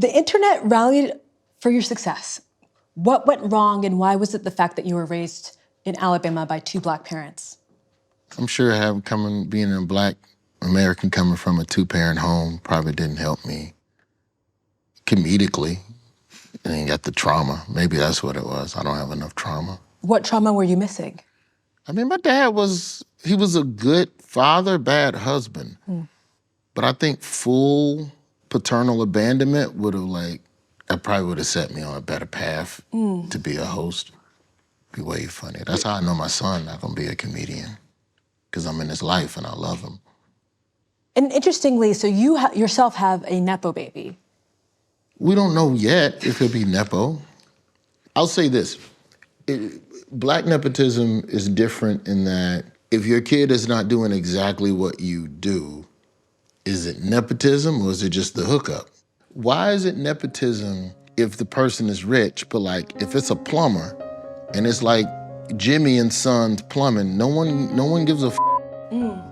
The internet rallied for your success. What went wrong, and why was it the fact that you were raised in Alabama by two Black parents? I'm sure being a Black American coming from a two-parent home probably didn't help me comedically. And you got the trauma. Maybe that's what it was. I don't have enough trauma. What trauma were you missing? I mean, my dad he was a good father, bad husband. But I think full paternal abandonment that probably would have set me on a better path to be a host. Be way funny. That's how I know my son not gonna be a comedian, because I'm in his life and I love him. And interestingly, so you yourself have a Nepo baby. We don't know yet if he'll be Nepo. I'll say this, Black nepotism is different in that if your kid is not doing exactly what you do, is it nepotism or is it just the hookup? Why is it nepotism if the person is rich, but like if it's a plumber and it's like Jimmy and Sons Plumbing, no one gives a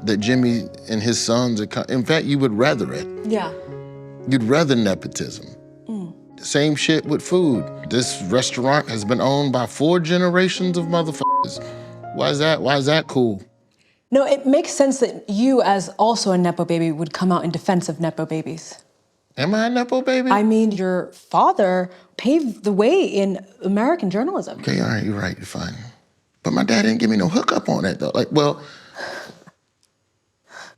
that Jimmy and his sons are, in fact, you would rather it. Yeah. You'd rather nepotism. Same shit with food. This restaurant has been owned by 4 generations of motherfuckers. Why is that cool? No, it makes sense that you, as also a Nepo baby, would come out in defense of Nepo babies. Am I a Nepo baby? I mean, your father paved the way in American journalism. Okay, all right, you're right, you're fine. But my dad didn't give me no hookup on it, though. Like, well,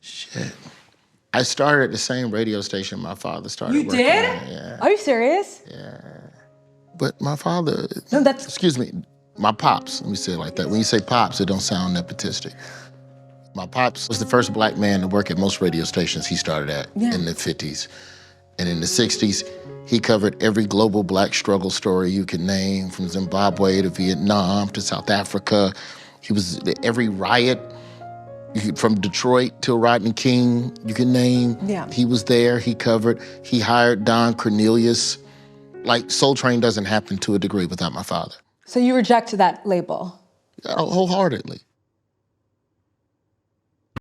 shit. I started at the same radio station my father started working You did? at. Yeah. Are you serious? Yeah. But my father, No, that's... excuse me, my pops, let me say it like that. When you say pops, it don't sound nepotistic. My pops was the first Black man to work at most radio stations he started at in the 50s. And in the 60s, he covered every global Black struggle story you could name, from Zimbabwe to Vietnam to South Africa. He was every riot, from Detroit till Rodney King, you can name. Yeah. He was there, he covered. He hired Don Cornelius. Like, Soul Train doesn't happen to a degree without my father. So you reject that label? Wholeheartedly.